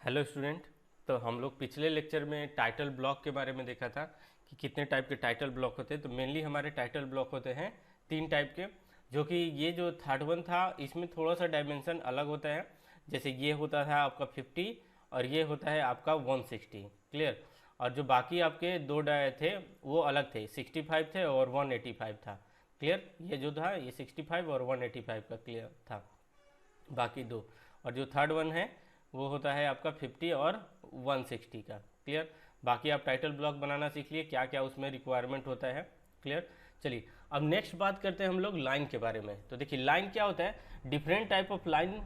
Hello student. तो हम लोग पिछले लेक्चर में टाइटल ब्लॉक के बारे में देखा था कि कितने टाइप के टाइटल ब्लॉक होते हैं। तो मेनली हमारे टाइटल ब्लॉक होते हैं 3 टाइप के, जो कि ये जो थर्ड वन था इसमें थोड़ा सा डायमेंशन अलग होता है। जैसे ये होता था आपका 50 और ये होता है आपका 160। क्लियर। और जो बाकी आपके दो थे वो अलग थे, 65 थे और 185 था। क्लियर। ये जो था ये 65 और 185 का क्लियर था, बाकी दो। और जो थर्ड वन है वो होता है आपका 50 और 160 का। क्लियर। बाकी आप टाइटल ब्लॉक बनाना सीख लिए, क्या क्या उसमें रिक्वायरमेंट होता है। क्लियर। चलिए अब नेक्स्ट बात करते हैं हम लोग लाइन के बारे में। तो देखिए लाइन क्या होता है, different type of line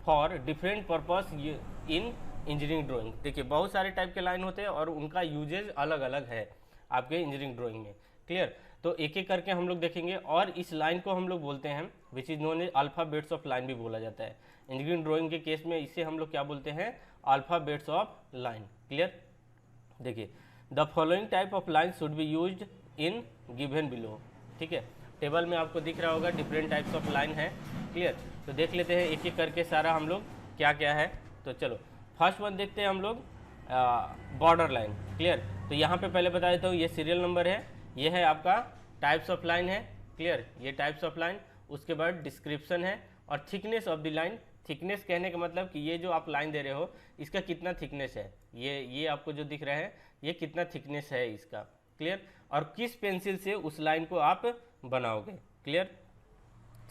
for different purpose in engineering drawing. देखिए बहुत सारे टाइप के लाइन होते हैं और उनका यूजेज अलग अलग है आपके इंजीनियरिंग ड्राइंग में। क्लियर। तो एक एक करके हम लोग देखेंगे और इस लाइन को हम लोग बोलते हैं which is known as alphabets of line भी बोला जाता है। इंजीनियरिंग ड्राइंग के केस में इसे हम लोग क्या बोलते हैं, अल्फाबेट्स ऑफ लाइन। क्लियर। देखिए the following type of line should be used in given below. ठीक है, टेबल में आपको दिख रहा होगा डिफरेंट टाइप्स ऑफ लाइन है। क्लियर। तो देख लेते हैं एक एक करके सारा हम लोग क्या क्या है। तो चलो फर्स्ट वन देखते हैं हम लोग, बॉर्डर लाइन। क्लियर। तो यहाँ पे पहले बता देता हूँ ये सीरियल नंबर है, ये है आपका टाइप्स ऑफ लाइन है। क्लियर, ये टाइप्स ऑफ लाइन। उसके बाद डिस्क्रिप्शन है और thickness of the line. Thickness कहने का मतलब कि ये जो आप लाइन दे रहे हो इसका कितना थिकनेस है, ये आपको जो दिख रहा है ये कितना थिकनेस है इसका। क्लियर। और किस पेंसिल से उस लाइन को आप बनाओगे। क्लियर।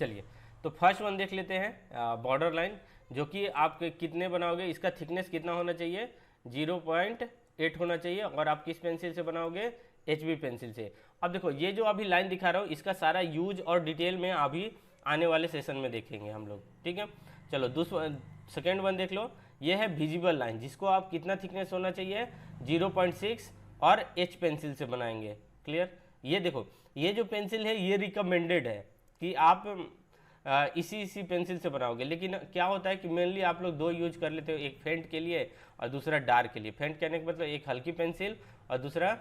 चलिए तो फर्स्ट वन देख लेते हैं, बॉर्डर लाइन, जो कि आप कितने बनाओगे, इसका थिकनेस कितना होना चाहिए, 0.8 होना चाहिए। और आप किस पेंसिल से बनाओगे, HB पेंसिल से। अब देखो ये जो अभी लाइन दिखा रहा हूँ इसका सारा यूज और डिटेल में अभी आने वाले सेशन में देखेंगे हम लोग। ठीक है। चलो दूसरा सेकेंड वन देख लो, ये है विजिबल लाइन, जिसको आप कितना थिकनेस होना चाहिए, 0.6 और H पेंसिल से बनाएंगे। क्लियर। ये देखो ये जो पेंसिल है ये रिकमेंडेड है कि आप इसी पेंसिल से बनाओगे, लेकिन क्या होता है कि मेनली आप लोग दो यूज कर लेते हो, एक फेंट के लिए और दूसरा डार्क के लिए। फेंट कहने का मतलब एक हल्की पेंसिल और दूसरा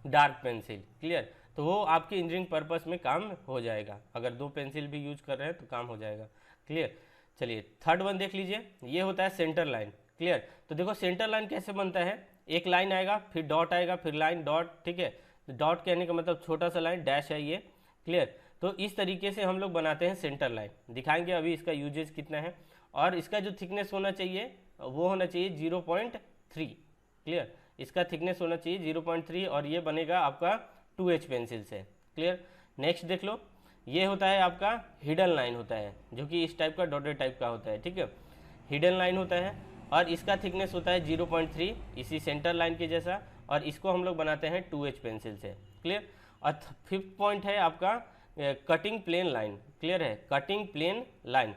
डार्क पेंसिल। क्लियर। तो वो आपके इंजीनियरिंग पर्पस में काम हो जाएगा, अगर दो पेंसिल भी यूज कर रहे हैं तो काम हो जाएगा। क्लियर। चलिए थर्ड वन देख लीजिए, ये होता है सेंटर लाइन। क्लियर। तो देखो सेंटर लाइन कैसे बनता है, एक लाइन आएगा फिर डॉट आएगा फिर लाइन डॉट। ठीक है, डॉट कहने का मतलब छोटा सा लाइन, डैश है ये। क्लियर। तो इस तरीके से हम लोग बनाते हैं सेंटर लाइन, दिखाएंगे अभी इसका यूजेज कितना है। और इसका जो थिकनेस होना चाहिए वो होना चाहिए 0.3। क्लियर, इसका थिकनेस होना चाहिए 0.3 और ये बनेगा आपका 2H पेंसिल से। क्लियर। नेक्स्ट देख लो, ये होता है आपका हिडन लाइन होता है, जो कि इस टाइप का डॉटेड टाइप का होता है। ठीक है, हिडन लाइन होता है और इसका थिकनेस होता है 0.3, इसी सेंटर लाइन के जैसा। और इसको हम लोग बनाते हैं 2H पेंसिल से। क्लियर। और फिफ्थ पॉइंट है आपका कटिंग प्लेन लाइन। क्लियर है, कटिंग प्लेन लाइन,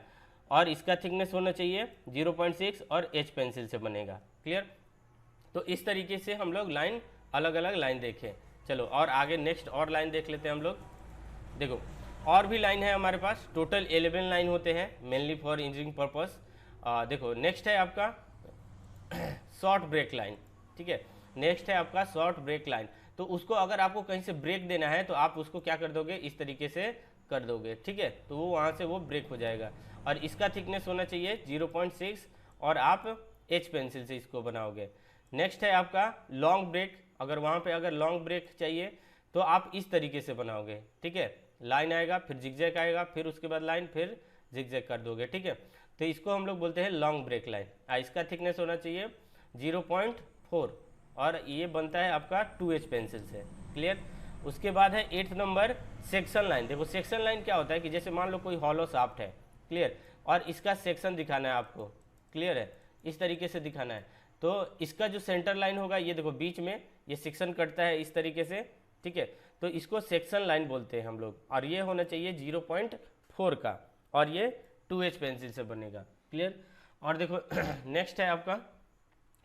और इसका थिकनेस होना चाहिए 0.6 और H पेंसिल से बनेगा। क्लियर। तो इस तरीके से हम लोग लाइन अलग अलग लाइन देखें। चलो और आगे नेक्स्ट और लाइन देख लेते हैं हम लोग। देखो और भी लाइन है हमारे पास, टोटल 11 लाइन होते हैं मेनली फॉर इंजीनियरिंग पर्पस। देखो नेक्स्ट है आपका शॉर्ट ब्रेक लाइन। ठीक है, नेक्स्ट है आपका शॉर्ट ब्रेक लाइन। तो उसको अगर आपको कहीं से ब्रेक देना है तो आप उसको क्या कर दोगे, इस तरीके से कर दोगे। ठीक है, तो वो वहाँ से वो ब्रेक हो जाएगा। और इसका थिकनेस होना चाहिए 0.6 और आप H पेंसिल से इसको बनाओगे। नेक्स्ट है आपका लॉन्ग ब्रेक, अगर वहाँ पे अगर लॉन्ग ब्रेक चाहिए तो आप इस तरीके से बनाओगे। ठीक है, लाइन आएगा फिर जिगजैग आएगा फिर उसके बाद लाइन फिर जिगजैग कर दोगे। ठीक है, तो इसको हम लोग बोलते हैं लॉन्ग ब्रेक लाइन। इसका थिकनेस होना चाहिए 0.4 और ये बनता है आपका 2H पेंसिल से। क्लियर। उसके बाद है 8th नंबर सेक्शन लाइन। देखो सेक्शन लाइन क्या होता है कि जैसे मान लो कोई हॉलो शाफ्ट है। क्लियर, और इसका सेक्शन दिखाना है आपको। क्लियर है, इस तरीके से दिखाना है। तो इसका जो सेंटर लाइन होगा, ये देखो बीच में ये सेक्शन कटता है इस तरीके से। ठीक है, तो इसको सेक्शन लाइन बोलते हैं हम लोग। और ये होना चाहिए 0.4 का और ये 2H पेंसिल से बनेगा। क्लियर। और देखो नेक्स्ट है आपका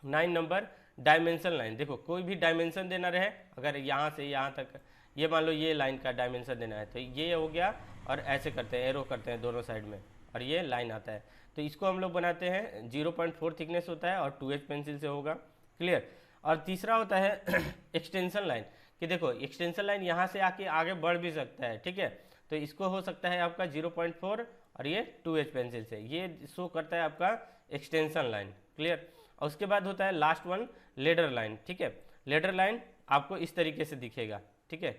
9 नंबर डायमेंशन लाइन। देखो कोई भी डायमेंशन देना रहे, अगर यहाँ से यहाँ तक, ये मान लो ये लाइन का डायमेंशन देना है तो ये हो गया, और ऐसे करते हैं एरो करते हैं दोनों साइड में और ये लाइन आता है। तो इसको हम लोग बनाते हैं 0.4 थिकनेस होता है और 2H पेंसिल से होगा। क्लियर। और तीसरा होता है एक्सटेंशन लाइन, कि देखो एक्सटेंशन लाइन यहाँ से आके आगे बढ़ भी सकता है। ठीक है, तो इसको हो सकता है आपका 0.4 और ये 2H पेंसिल से, ये शो करता है आपका एक्सटेंशन लाइन। क्लियर। और उसके बाद होता है लास्ट वन लेडर लाइन, ठीक है। लेडर लाइन आपको इस तरीके से दिखेगा, ठीक है,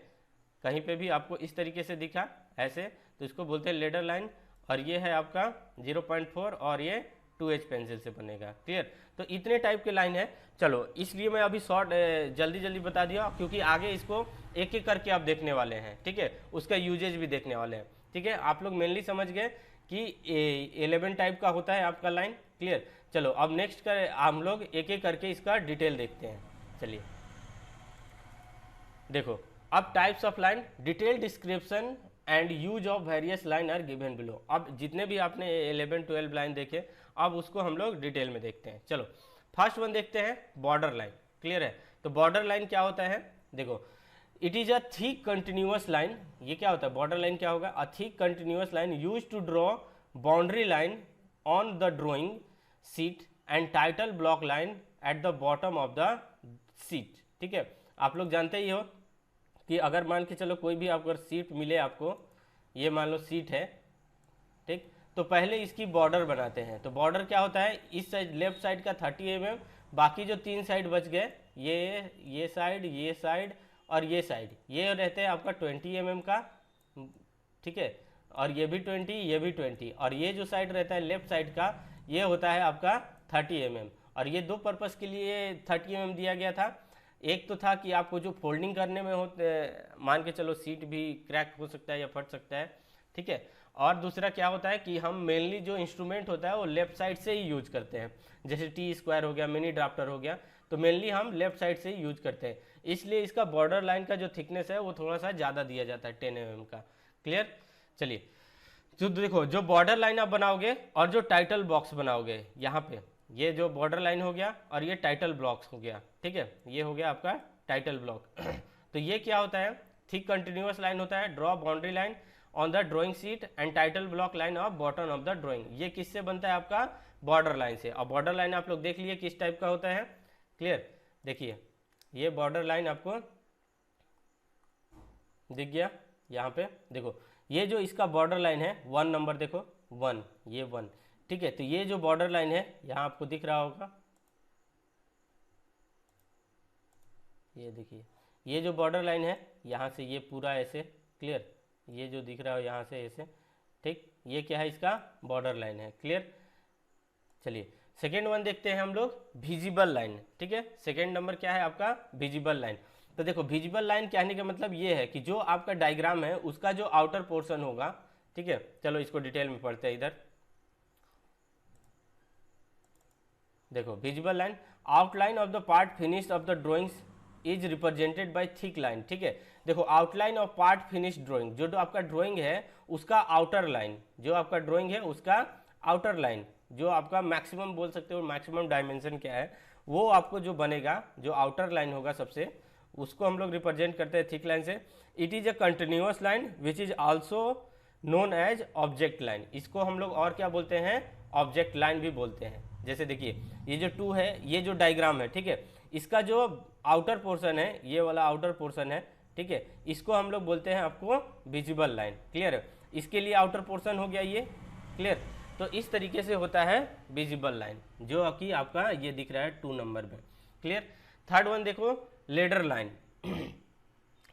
कहीं पे भी आपको इस तरीके से दिखा ऐसे, तो इसको बोलते हैं लेडर लाइन। और ये है आपका 0.4 और ये 2H पेंसिल से बनेगा, क्लियर। तो इतने टाइप के लाइन है। चलो इसलिए मैं अभी शॉर्ट जल्दी जल्दी बता दिया, क्योंकि आगे इसको एक एक करके आप देखने वाले हैं, ठीक है, उसका यूजेज भी देखने वाले हैं, ठीक है। आप लोग मेनली समझ गए कि 11 टाइप का होता है आपका लाइन, क्लियर। चलो अब नेक्स्ट कर हम लोग एक एक करके इसका डिटेल देखते हैं। चलिए देखो, अब types of line, detail description and use of various line are given below. अब जितने भी आपने 11 12 लाइन देखे, अब उसको हम लोग डिटेल में देखते हैं। चलो फर्स्ट वन देखते हैं, बॉर्डर लाइन, क्लियर है। तो बॉर्डर लाइन क्या होता है, देखो, it is a thick continuous line. ये क्या होता है, बॉर्डर लाइन क्या होगा, a thick continuous line use to draw boundary line on the drawing sheet and title block line at the bottom of the sheet, ठीक है। आप लोग जानते ही हो कि अगर मान के चलो कोई भी अगर सीट मिले आपको, ये मान लो सीट है, ठीक, तो पहले इसकी बॉर्डर बनाते हैं। तो बॉर्डर क्या होता है, इस साइड लेफ्ट साइड का 30 mm, बाकी जो 3 साइड बच गए, ये साइड और ये साइड, ये रहते हैं आपका 20 mm का, ठीक है, और ये भी 20, ये भी 20, और ये जो साइड रहता है लेफ्ट साइड का, ये होता है आपका 30 mm। और ये दो पर्पस के लिए 30 mm दिया गया था। एक तो था कि आपको जो फोल्डिंग करने में होते, मान के चलो सीट भी क्रैक हो सकता है या फट सकता है, ठीक है। और दूसरा क्या होता है कि हम मेनली जो इंस्ट्रूमेंट होता है वो लेफ्ट साइड से ही यूज करते हैं, जैसे टी स्क्वायर हो गया, मिनी ड्राफ्टर हो गया, तो मेनली हम लेफ्ट साइड से ही यूज करते हैं। इसलिए इसका बॉर्डर लाइन का जो थिकनेस है वो थोड़ा सा ज़्यादा दिया जाता है, 10 mm का, क्लियर। चलिए तो देखो, जो बॉर्डर लाइन आप बनाओगे और जो टाइटल बॉक्स बनाओगे, यहाँ पे ये जो बॉर्डर लाइन हो गया और ये टाइटल ब्लॉक्स हो गया, ठीक है, ये हो गया आपका टाइटल ब्लॉक। तो ये क्या होता है, थिक कंटिन्यूअस लाइन होता है, draw boundary line on the drawing sheet and title block line of bottom of the drawing. ये किससे बनता है, आपका बॉर्डर लाइन से। और बॉर्डर लाइन आप लोग देख लिए किस टाइप का होता है, क्लियर। देखिए ये बॉर्डर लाइन आपको दिख गया, यहाँ पे देखो, ये जो इसका बॉर्डर लाइन है 1 नंबर, देखो 1, ये 1, ठीक है। तो ये जो बॉर्डर लाइन है यहाँ आपको दिख रहा होगा, ये देखिए, ये जो बॉर्डर लाइन है यहाँ से ये पूरा ऐसे, क्लियर, ये जो दिख रहा है यहाँ से ऐसे, ठीक, ये क्या है, इसका बॉर्डर लाइन है, क्लियर। चलिए सेकेंड वन देखते हैं हम लोग, विजिबल लाइन, ठीक है। सेकेंड नंबर क्या है आपका, विजिबल लाइन। तो देखो विजिबल लाइन कहने का मतलब ये है कि जो आपका डायग्राम है उसका जो आउटर पोर्शन होगा, ठीक है। चलो इसको डिटेल में पढ़ते हैं इधर। देखो visible line, outline of the part finished of the drawings is represented by thick line, ठीक है। देखो outline of part finished drawing, जो आपका ड्राइंग है उसका आउटर लाइन, जो आपका ड्राइंग है उसका आउटर लाइन, जो आपका मैक्सिमम बोल सकते हो, मैक्सिमम डायमेंशन क्या है, वो आपको जो बनेगा, जो आउटर लाइन होगा सबसे, उसको हम लोग रिप्रेजेंट करते हैं थिक लाइन से। It is a continuous line which is also known as object line. इसको हम लोग और क्या बोलते हैं, ऑब्जेक्ट लाइन भी बोलते हैं। जैसे देखिए ये जो 2 है, ये जो डायग्राम है, ठीक है, इसका जो आउटर पोर्शन है, ये वाला आउटर पोर्शन है, ठीक है, इसको हम लोग बोलते हैं आपको विजिबल लाइन, क्लियर है। इसके लिए आउटर पोर्शन हो गया ये, क्लियर। तो इस तरीके से होता है विजिबल लाइन, जो कि आपका ये दिख रहा है 2 नंबर में, क्लियर। थर्ड वन देखो, लेडर लाइन।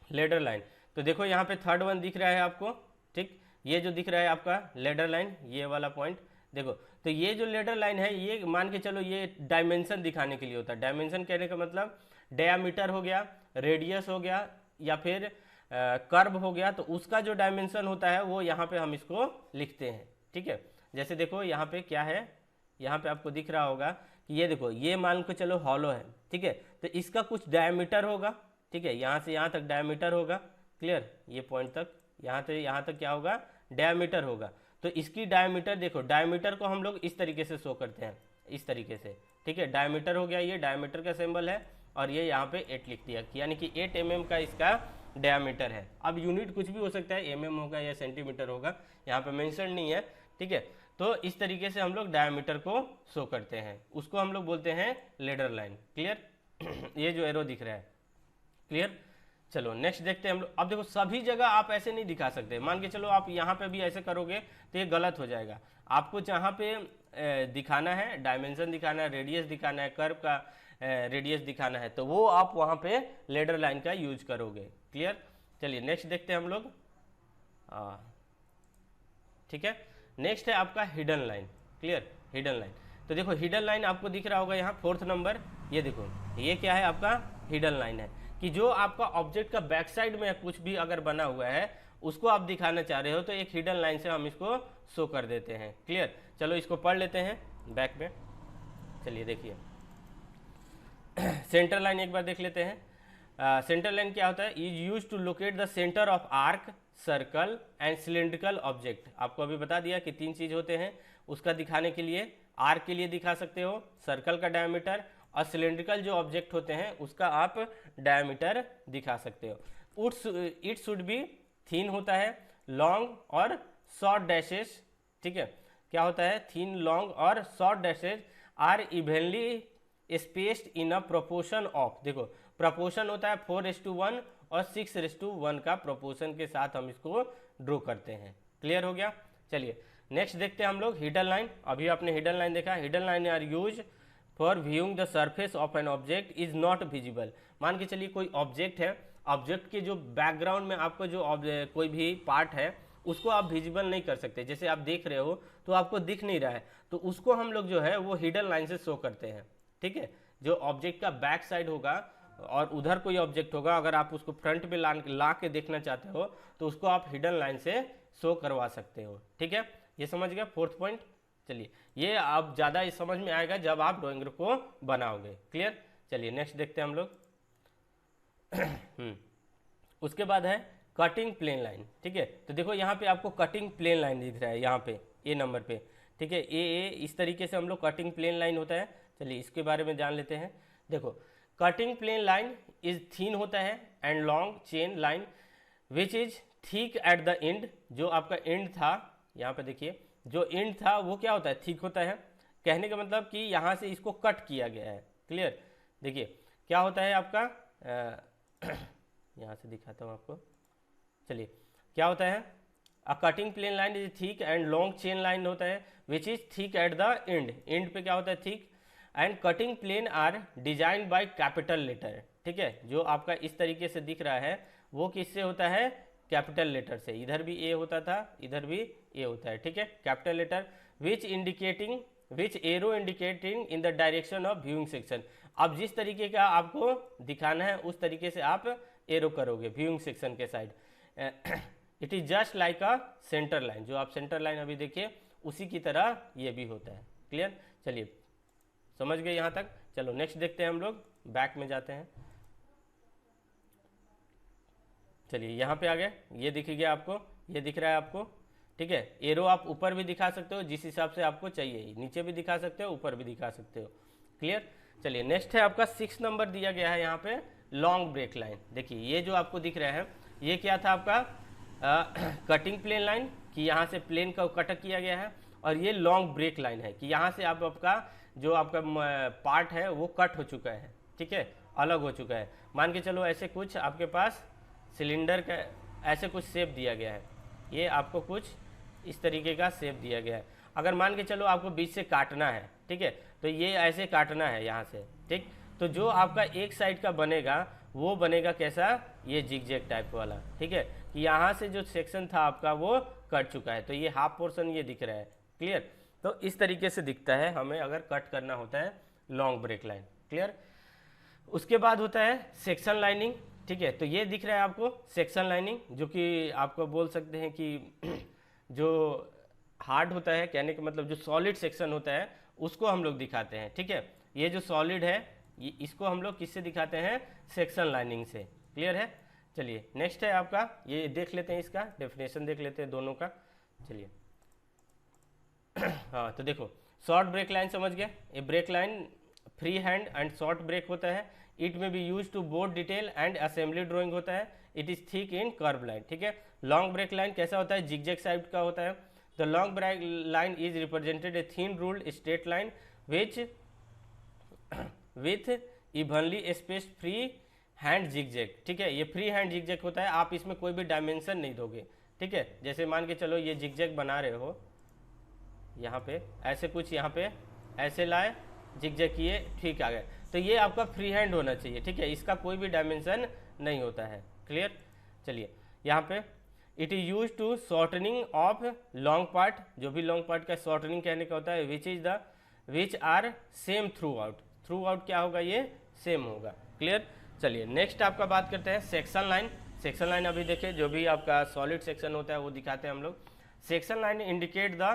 लेडर लाइन, तो देखो यहाँ पे थर्ड वन दिख रहा है आपको, ठीक, ये जो दिख रहा है आपका लेडर लाइन, ये वाला पॉइंट देखो। तो ये जो लेडर लाइन है, ये मान के चलो ये डायमेंशन दिखाने के लिए होता है। डायमेंशन कहने का मतलब डायामीटर हो गया, रेडियस हो गया, या फिर कर्व हो गया, तो उसका जो डायमेंशन होता है वो यहाँ पे हम इसको लिखते हैं, ठीक है। जैसे देखो यहाँ पे क्या है, यहाँ पे आपको दिख रहा होगा कि ये देखो, ये मान के चलो हॉलो है, ठीक है, तो इसका कुछ डायमीटर होगा, ठीक है, यहाँ से यहाँ तक डायमीटर होगा, क्लियर, ये पॉइंट तक, यहाँ से यहाँ तक क्या होगा, डायमीटर होगा। तो इसकी डायमीटर देखो, डायमीटर को हम लोग इस तरीके से शो करते हैं, इस तरीके से, ठीक है। डायमीटर हो गया, ये डायमीटर का सिंबल है, और ये यहाँ पे 8 लिख दिया, यानी कि 8 mm का इसका डायमीटर है। अब यूनिट कुछ भी हो सकता है, mm होगा या सेंटीमीटर होगा, यहाँ पे मेंशन नहीं है, ठीक है। तो इस तरीके से हम लोग डायमीटर को शो करते हैं, उसको हम लोग बोलते हैं लेडर लाइन, क्लियर। ये जो एरो दिख रहा है, क्लियर। चलो नेक्स्ट देखते हैं हम लोग। अब देखो सभी जगह आप ऐसे नहीं दिखा सकते, मान के चलो आप यहाँ पे भी ऐसे करोगे तो ये गलत हो जाएगा। आपको जहाँ पे दिखाना है, डायमेंशन दिखाना है, रेडियस दिखाना है, कर्व का रेडियस दिखाना है, तो वो आप वहाँ पे लेडर लाइन का यूज करोगे। क्लियर। चलिए नेक्स्ट देखते हैं हम लोग। ठीक है, नेक्स्ट है आपका hidden line. Clear, hidden line. तो देखो हिडन लाइन आपको दिख रहा होगा यहाँ 4th नंबर, ये देखो ये क्या है आपका हिडन लाइन है कि जो आपका ऑब्जेक्ट का बैक साइड में कुछ भी अगर बना हुआ है उसको आप दिखाना चाह रहे हो तो एक हिडन लाइन से हम इसको शो कर देते हैं। क्लियर, चलो इसको पढ़ लेते हैं बैक में। चलिए देखिए सेंटर लाइन एक बार देख लेते हैं। सेंटर लाइन क्या होता है? Is use to locate the centre of arc, circle and cylindrical object. आपको अभी बता दिया कि 3 चीज होते हैं उसका दिखाने के लिए। आर्क के लिए दिखा सकते हो, सर्कल का डायमीटर, और सिलेंड्रिकल जो ऑब्जेक्ट होते हैं उसका आप डायमीटर दिखा सकते हो। इट शुड बी थिन होता है, लॉन्ग और शॉर्ट डैशेस। ठीक है, क्या होता है? थिन, लॉन्ग और short dashes are evenly spaced in a proportion of, देखो प्रोपोर्शन होता है 4:1 और 6:1 का प्रोपोर्शन के साथ हम इसको ड्रॉ करते हैं। क्लियर हो गया। चलिए नेक्स्ट देखते हैं हम लोग हिडन लाइन। अभी आपने हिडन लाइन देखा। Hidden line are use for viewing the surface of an object is not visible. मान के चलिए कोई ऑब्जेक्ट है, ऑब्जेक्ट के जो बैकग्राउंड में आपको जो कोई भी पार्ट है उसको आप विजिबल नहीं कर सकते। जैसे आप देख रहे हो तो आपको दिख नहीं रहा है, तो उसको हम लोग जो है वो हिडन लाइन से शो करते हैं। ठीक है, जो ऑब्जेक्ट का बैक साइड होगा और उधर कोई ऑब्जेक्ट होगा, अगर आप उसको फ्रंट में ला के देखना चाहते हो तो उसको आप हिडन लाइन से शो करवा सकते हो। ठीक है, ये समझ गया 4th पॉइंट। चलिए ये आप ज़्यादा इस समझ में आएगा जब आप ड्राइंग को बनाओगे। क्लियर। चलिए नेक्स्ट देखते हैं हम लोग। उसके बाद है कटिंग प्लेन लाइन। ठीक है, तो देखो यहाँ पे आपको कटिंग प्लेन लाइन दिख रहा है यहाँ पे ए नंबर पे। ठीक है, ए इस तरीके से हम लोग कटिंग प्लेन लाइन होता है। चलिए इसके बारे में जान लेते हैं। देखो cutting plane line is thin होता है and long chain line which is thick at the end. जो आपका एंड था यहाँ पे देखिए, जो एंड था वो क्या होता है? थिक होता है। कहने का मतलब कि यहाँ से इसको कट किया गया है। क्लियर। देखिए क्या होता है आपका यहाँ से दिखाता हूँ आपको। चलिए क्या होता है? A cutting plane line is thick and long chain line होता है which is thick at the end. End पे क्या होता है? Thick. And cutting plane are design by capital letter. ठीक है, जो आपका इस तरीके से दिख रहा है वो किससे होता है? कैपिटल लेटर से। इधर भी ए होता था, इधर भी ए होता है। ठीक है, capital letter which arrow indicating in the direction of viewing section. अब जिस तरीके का आपको दिखाना है उस तरीके से आप एरो करोगे व्यूइंग सेक्शन के side. It is just like a centre line. जो आप सेंटर लाइन अभी देखिए उसी की तरह ये भी होता है। क्लियर। चलिए समझ गए यहाँ तक। चलो नेक्स्ट देखते हैं हम लोग, बैक में जाते हैं। चलिए यहाँ पे आ गए, ये दिख गया आपको, ये दिख रहा है आपको। ठीक है, एरो आप ऊपर भी दिखा सकते हो जिस हिसाब से आपको चाहिए, नीचे भी दिखा सकते हो, ऊपर भी दिखा सकते हो। क्लियर। चलिए नेक्स्ट है आपका 6 नंबर दिया गया है यहाँ पे लॉन्ग ब्रेक लाइन। देखिए ये जो आपको दिख रहा है ये क्या था आपका? कटिंग प्लेन लाइन कि यहाँ से प्लेन का कट किया गया है, और ये लॉन्ग ब्रेक लाइन है कि यहाँ से आपका जो आपका पार्ट है वो कट हो चुका है। ठीक है, अलग हो चुका है। मान के चलो ऐसे कुछ आपके पास सिलेंडर का ऐसे कुछ शेप दिया गया है, ये आपको कुछ इस तरीके का शेप दिया गया है। अगर मान के चलो आपको बीच से काटना है, ठीक है, तो ये ऐसे काटना है यहाँ से। ठीक, तो जो आपका एक साइड का बनेगा वो बनेगा कैसा? ये जिगजैग टाइप वाला। ठीक है, कि यहाँ से जो सेक्शन था आपका वो कट चुका है, तो ये हाफ पोर्शन ये दिख रहा है। क्लियर। तो इस तरीके से दिखता है हमें अगर कट करना होता है लॉन्ग ब्रेक लाइन। क्लियर। उसके बाद होता है सेक्शन लाइनिंग। ठीक है, तो ये दिख रहा है आपको सेक्शन लाइनिंग, जो कि आपको बोल सकते हैं कि जो हार्ड होता है, कहने का मतलब जो सॉलिड सेक्शन होता है उसको हम लोग दिखाते हैं। ठीक है, ये जो सॉलिड है ये इसको हम लोग किससे दिखाते हैं? सेक्शन लाइनिंग से। क्लियर है। चलिए नेक्स्ट है आपका, ये देख लेते हैं, इसका डेफिनेशन देख लेते हैं दोनों का। चलिए हाँ, तो देखो शॉर्ट ब्रेक लाइन समझ गया। ये break line free hand and short break होता है। It may be use to both detail and assembly drawing होता है। It is thick in curve line. ठीक है, लॉन्ग ब्रेक लाइन कैसा होता है? जिगजैग साइड का होता है। The long break line is represented a thin ruled straight line which with evenly spaced free hand zigzag. ठीक है, ये फ्री हैंड जिगजैग होता है, आप इसमें कोई भी डायमेंशन नहीं दोगे। ठीक है, जैसे मान के चलो ये जिगजैग बना रहे हो, यहाँ पे ऐसे कुछ, यहाँ पे ऐसे लाए, जिग किए, ठीक आ गए। तो ये आपका फ्री हैंड होना चाहिए, ठीक है, इसका कोई भी डायमेंशन नहीं होता है। क्लियर। चलिए यहाँ पे it is use to shortening of long part, जो भी लॉन्ग पार्ट का शॉर्टनिंग कहने का होता है, which are same throughout क्या होगा, ये सेम होगा। क्लियर। चलिए नेक्स्ट आपका बात करते हैं सेक्शन लाइन। सेक्शन लाइन अभी देखिए, जो भी आपका सॉलिड सेक्शन होता है वो दिखाते हैं हम लोग। Section line indicate the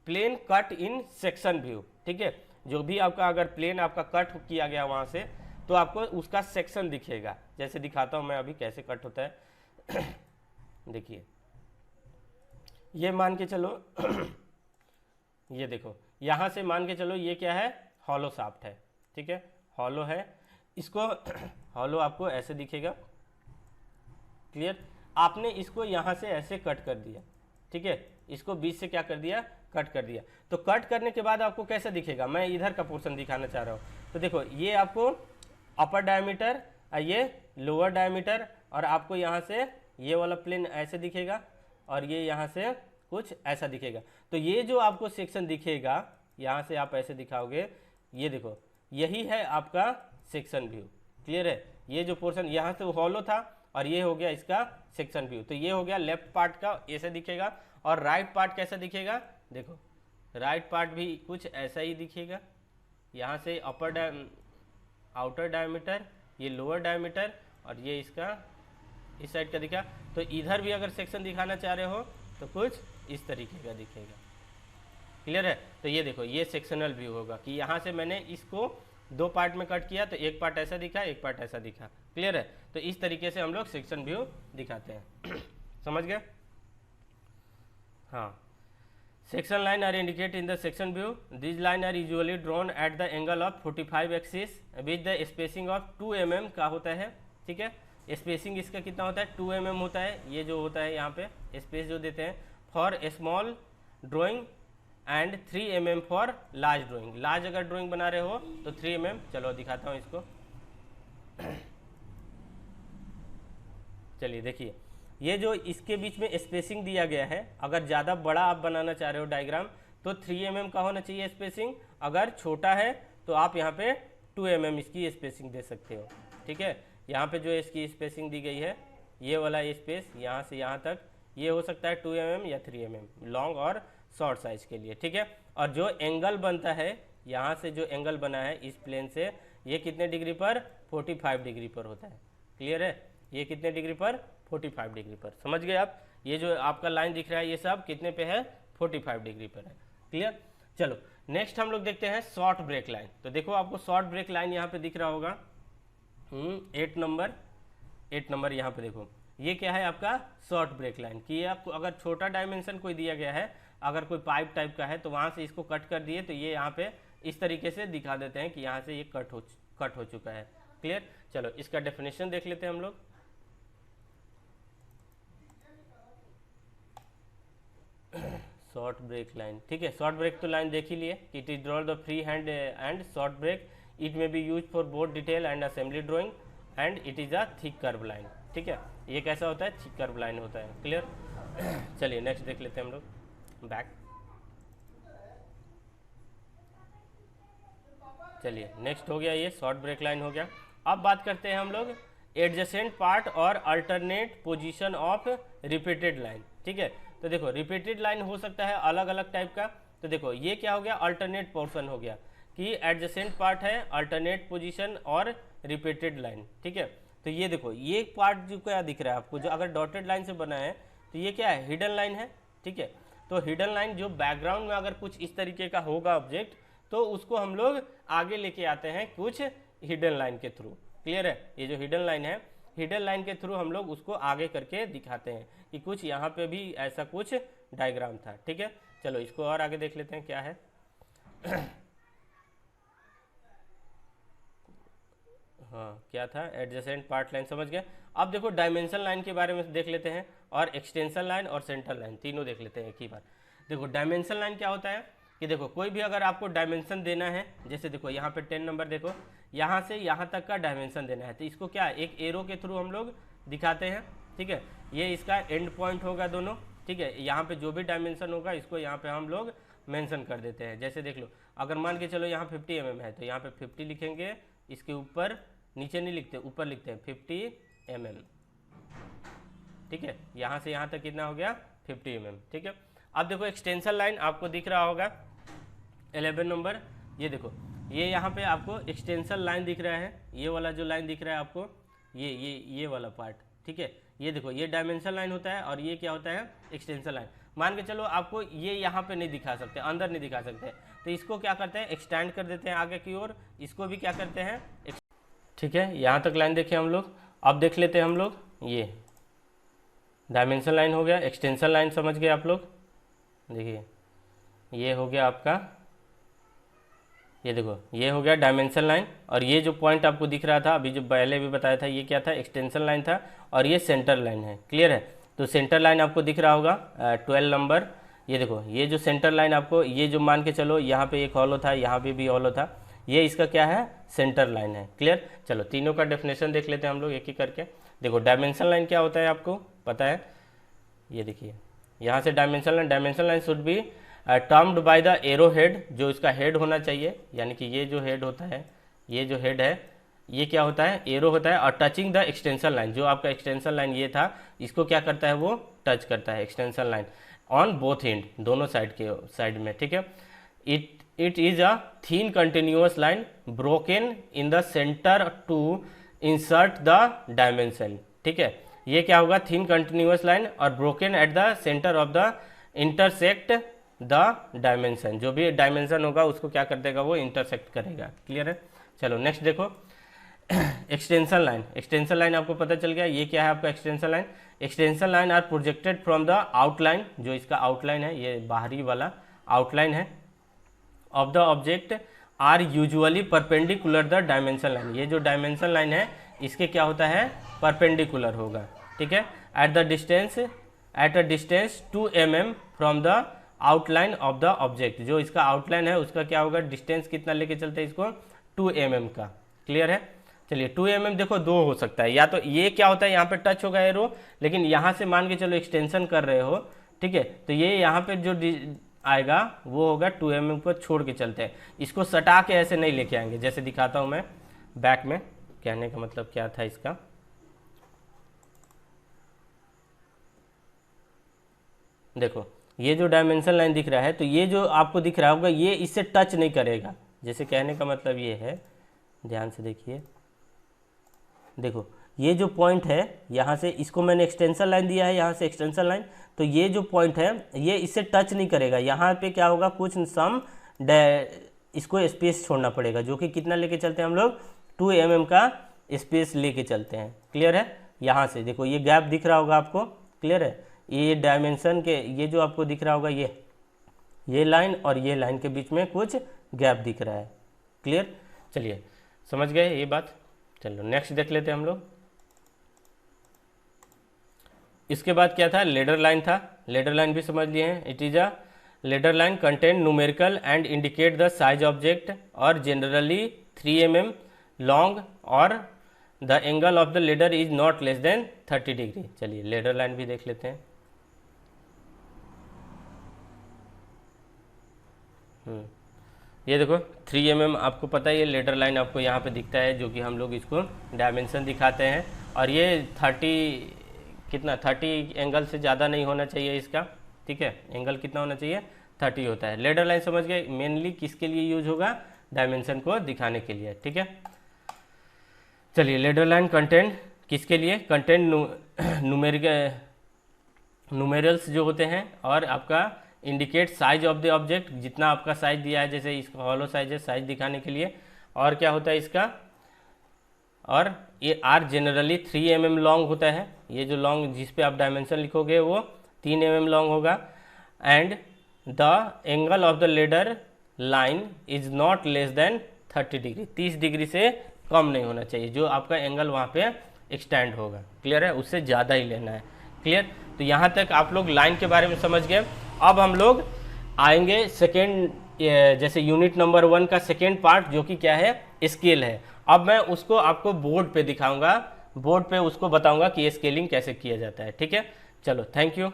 plane cut in section view, ठीक है, जो भी आपका अगर प्लेन आपका कट किया गया वहां से, तो आपको उसका सेक्शन दिखेगा। जैसे दिखाता हूं मैं अभी कैसे कट होता है। देखिए ये मान के चलो ये देखो, यहां से मान के चलो ये क्या है, हॉलो शाफ्ट है, ठीक है, हॉलो है, इसको हॉलो आपको ऐसे दिखेगा। क्लियर। आपने इसको यहां से ऐसे कट कर दिया, ठीक है, इसको बीच से क्या कर दिया, कट कर दिया। तो कट करने के बाद आपको कैसा दिखेगा, मैं इधर का पोर्शन दिखाना चाह रहा हूं। तो देखो ये आपको अपर डायमीटर, ये लोअर डायमीटर, और आपको यहाँ से ये वाला प्लेन ऐसे दिखेगा, और ये यहाँ से कुछ ऐसा दिखेगा। तो ये जो आपको सेक्शन दिखेगा, यहाँ से आप ऐसे दिखाओगे, ये देखो यही है आपका सेक्शन व्यू। क्लियर है। ये जो पोर्शन यहाँ से हॉलो था, और ये हो गया इसका सेक्शन व्यू। तो ये हो गया लेफ्ट पार्ट का, ऐसे दिखेगा। और राइट पार्ट कैसा दिखेगा, देखो राइट पार्ट भी कुछ ऐसा ही दिखेगा। यहाँ से आउटर डायमीटर, ये लोअर डायमीटर, और ये इसका इस साइड का दिखा। तो इधर भी अगर सेक्शन दिखाना चाह रहे हो तो कुछ इस तरीके का दिखेगा। क्लियर है। तो ये देखो ये सेक्शनल व्यू होगा कि यहाँ से मैंने इसको दो पार्ट में कट किया, तो एक पार्ट ऐसा दिखा, एक पार्ट ऐसा दिखा। क्लियर है। तो इस तरीके से हम लोग सेक्शन व्यू दिखाते हैं। समझ गए। हाँ, section line are indicate in the section view. This line are usually drawn at the angle of 45 axis with the spacing of 2 mm का होता है, ठीक है। स्पेसिंग इसका कितना होता है, 2 mm होता है। ये जो होता है यहाँ पे स्पेस जो देते हैं for small drawing and 3 mm for large drawing. Large अगर ड्राइंग बना रहे हो तो 3 mm। चलो दिखाता हूँ इसको। चलिए देखिए, ये जो इसके बीच में स्पेसिंग दिया गया है, अगर ज़्यादा बड़ा आप बनाना चाह रहे हो डायग्राम तो 3 mm का होना चाहिए स्पेसिंग। अगर छोटा है तो आप यहाँ पे 2 mm इसकी स्पेसिंग दे सकते हो, ठीक है। यहाँ पे जो इसकी स्पेसिंग दी गई है, ये वाला स्पेस यहाँ से यहाँ तक, ये हो सकता है 2 mm या 3 mm लॉन्ग और शॉर्ट साइज के लिए, ठीक है। और जो एंगल बनता है, यहाँ से जो एंगल बना है इस प्लेन से, ये कितने डिग्री पर, 45 डिग्री पर होता है। क्लियर है। ये कितने डिग्री पर, 45 डिग्री पर। समझ गए आप। ये जो आपका लाइन दिख रहा है ये सब कितने पे है, 45 डिग्री पर है। क्लियर। चलो नेक्स्ट हम लोग देखते हैं शॉर्ट ब्रेक लाइन। तो देखो आपको शॉर्ट ब्रेक लाइन यहाँ पे दिख रहा होगा, 8 नंबर यहाँ पे देखो, ये क्या है आपका शॉर्ट ब्रेक लाइन। कि ये आपको अगर छोटा डायमेंशन कोई दिया गया है, अगर कोई पाइप टाइप का है, तो वहाँ से इसको कट कर दिए तो ये यहाँ पे इस तरीके से दिखा देते हैं कि यहाँ से ये कट हो चुका है। क्लियर। चलो इसका डेफिनेशन देख लेते हैं हम लोग। शॉर्ट ब्रेक लाइन, ठीक है। शॉर्ट ब्रेक तो लाइन देख ही लिए कि it is draw the free hand and short break. It may be use for both detail and assembly drawing and it is a thick curve line, ठीक है। ये कैसा होता है, थिक कर्व लाइन होता है। क्लियर। चलिए नेक्स्ट देख लेते हैं हम लोग। बैक। चलिए नेक्स्ट हो गया, ये शॉर्ट ब्रेक लाइन हो गया। अब बात करते हैं हम लोग एडजेसेंट पार्ट और alternate position of repeated line, ठीक है। तो देखो रिपीटेड लाइन हो सकता है अलग अलग टाइप का। तो देखो ये क्या हो गया, अल्टरनेट पोर्शन हो गया कि एडजेसेंट पार्ट है, अल्टरनेट पोजीशन और रिपीटेड लाइन, ठीक है। तो ये देखो ये पार्ट जो क्या दिख रहा है आपको, जो अगर डॉटेड लाइन से बना है, तो ये क्या है, हिडन लाइन है, ठीक है। तो हिडन लाइन जो बैकग्राउंड में अगर कुछ इस तरीके का होगा ऑब्जेक्ट, तो उसको हम लोग आगे लेके आते हैं कुछ हिडन लाइन के थ्रू। क्लियर है। ये जो हिडन लाइन है, हिडन लाइन के थ्रू हम लोग उसको आगे करके दिखाते हैं कि कुछ यहाँ पे भी ऐसा कुछ डायग्राम था, ठीक है। चलो इसको और आगे देख लेते हैं क्या है। हाँ क्या था, एडजेसेंट पार्ट लाइन, समझ गए। अब देखो डायमेंशन लाइन के बारे में देख लेते हैं, और एक्सटेंशन लाइन और सेंटर लाइन तीनों देख लेते हैं एक ही बार। देखो डायमेंशन लाइन क्या होता है कि देखो कोई भी अगर आपको डायमेंशन देना है, जैसे देखो यहाँ पे 10 नंबर देखो, यहाँ से यहाँ तक का डायमेंशन देना है, तो इसको क्या एक एरो के थ्रू हम लोग दिखाते हैं, ठीक है। ये इसका एंड पॉइंट होगा दोनों, ठीक है। यहाँ पे जो भी डायमेंशन होगा इसको यहाँ पे हम लोग मेंशन कर देते हैं। जैसे देख लो, अगर मान के चलो यहाँ 50 mm है तो यहाँ पे 50 लिखेंगे, इसके ऊपर नीचे नहीं लिखते, ऊपर लिखते हैं 50 mm, ठीक है। यहाँ से यहाँ तक कितना हो गया 50 mm, ठीक है। अब देखो एक्सटेंशन लाइन आपको दिख रहा होगा 11 नंबर, ये देखो ये यहाँ पे आपको एक्सटेंशन लाइन दिख रहा है, ये वाला जो लाइन दिख रहा है आपको, ये वाला पार्ट, ठीक है। ये देखो ये डायमेंशन लाइन होता है और ये क्या होता है एक्सटेंशन लाइन। मान के चलो आपको ये यहाँ पे नहीं दिखा सकते, अंदर नहीं दिखा सकते, तो इसको क्या करते हैं एक्सटेंड कर देते हैं आगे की ओर, इसको भी क्या करते हैं, ठीक है। यहाँ तक लाइन देखे हम लोग। अब देख लेते हैं हम लोग, ये डायमेंशन लाइन हो गया, एक्सटेंशन लाइन समझ गए आप लोग। देखिए ये हो गया आपका, ये देखो ये हो गया डायमेंशन लाइन, और ये जो पॉइंट आपको दिख रहा था अभी जो पहले भी बताया था, ये क्या था एक्सटेंशन लाइन था, और ये सेंटर लाइन है। क्लियर है। तो सेंटर लाइन आपको दिख रहा होगा 12 नंबर, ये देखो ये जो सेंटर लाइन आपको, ये जो मान के चलो यहाँ पे एक हॉलो था, यहाँ पे भी हॉलो था, ये इसका क्या है सेंटर लाइन है। क्लियर। चलो तीनों का डेफिनेशन देख लेते हैं हम लोग एक एक करके। देखो डायमेंशन लाइन क्या होता है आपको पता है, ये देखिए यहाँ से dimension line should be termed by the arrow head, जो इसका हेड होना चाहिए, यानी कि ये जो हेड होता है, ये जो हेड है ये क्या होता है एरो होता है, और टचिंग द एक्सटेंशन लाइन, जो आपका एक्सटेंशन लाइन ये था इसको क्या करता है वो टच करता है extension line on both end, दोनों साइड में, ठीक है। It is a thin continuous line broken in the centre to insert the dimension, ठीक है। ये क्या होगा थिन कंटिन्यूअस लाइन और broken at the centre of the intersect the dimension, जो भी डायमेंशन होगा उसको क्या कर देगा वो इंटरसेक्ट करेगा। क्लियर है। चलो नेक्स्ट देखो एक्सटेंशन लाइन आपको पता चल गया, ये क्या है आपका extension line. Extension line are projected from the outline, जो इसका आउटलाइन है ये बाहरी वाला आउटलाइन है, of the object are usually perpendicular the dimension line, ये जो डायमेंशन लाइन है इसके क्या होता है परपेंडिकुलर होगा, ठीक है। At a distance 2 mm from the outline of the object, जो इसका आउटलाइन है उसका क्या होगा डिस्टेंस कितना लेके चलते हैं इसको 2 mm का। क्लियर है। चलिए 2 mm देखो दो हो सकता है, या तो ये क्या होता है यहाँ पे टच होगा एरो, लेकिन यहाँ से मान के चलो एक्सटेंशन कर रहे हो, ठीक है, तो ये यहाँ पे जो आएगा वो होगा 2 mm को छोड़ के चलते हैं, इसको सटा के ऐसे नहीं लेके आएंगे, जैसे दिखाता हूँ मैं बैक में। कहने का मतलब क्या था इसका, देखो ये जो डायमेंशन लाइन दिख रहा है तो ये जो आपको दिख रहा होगा ये इससे टच नहीं करेगा, जैसे कहने का मतलब ये है, ध्यान से देखिए, देखो ये जो पॉइंट है यहाँ से इसको मैंने एक्सटेंशन लाइन दिया है, यहाँ से एक्सटेंशन लाइन, तो ये जो पॉइंट है ये इससे टच नहीं करेगा, यहाँ पे क्या होगा कुछ सम इसको स्पेस छोड़ना पड़ेगा, जो कि कितना लेके चलते हैं हम लोग 2 mm का स्पेस लेके चलते हैं। क्लियर है। यहाँ से देखो ये गैप दिख रहा होगा आपको, क्लियर है, ये डायमेंशन के ये जो आपको दिख रहा होगा ये लाइन और ये लाइन के बीच में कुछ गैप दिख रहा है। क्लियर। चलिए समझ गए ये बात। चलो नेक्स्ट देख लेते हैं हम लोग। इसके बाद क्या था लेडर लाइन था, लेडर लाइन भी समझ लिए हैं। It is a ladder line contain numerical and indicate the size object और जनरली 3 mm लॉन्ग और the angle of the ladder is not less than 30 degree. चलिए लेडर लाइन भी देख लेते हैं। ये देखो 3 mm आपको पता है, ये लेडर लाइन आपको यहाँ पे दिखता है, जो कि हम लोग इसको डायमेंशन दिखाते हैं, और ये 30 एंगल से ज़्यादा नहीं होना चाहिए इसका, ठीक है, एंगल कितना होना चाहिए 30 होता है। लेडर लाइन समझ गए, मेनली किसके लिए यूज होगा डायमेंशन को दिखाने के लिए, ठीक है। चलिए लेडर लाइन कंटेंट किसके लिए, कंटेंट न्यूमेरल्स जो होते हैं, और आपका indicate size of the object, जितना आपका साइज दिया है, जैसे इसका हॉलो साइज है, साइज दिखाने के लिए, और क्या होता है इसका, और ये आर जनरली 3 mm लॉन्ग होता है, ये जो लॉन्ग जिस पे आप डायमेंशन लिखोगे वो 3 mm लॉन्ग होगा, and the angle of the ladder line is not less than 30 degree, 30 degree से कम नहीं होना चाहिए, जो आपका एंगल वहाँ पे एक्सटेंड होगा। क्लियर है, उससे ज़्यादा ही लेना है। क्लियर। तो यहाँ तक आप लोग लाइन के बारे में समझ गए। अब हम लोग आएंगे सेकेंड, जैसे यूनिट नंबर 1 का सेकेंड पार्ट, जो कि क्या है स्केल है। अब मैं उसको आपको बोर्ड पे दिखाऊंगा, बोर्ड पे उसको बताऊंगा कि ये स्केलिंग कैसे किया जाता है। ठीक है, चलो थैंक यू।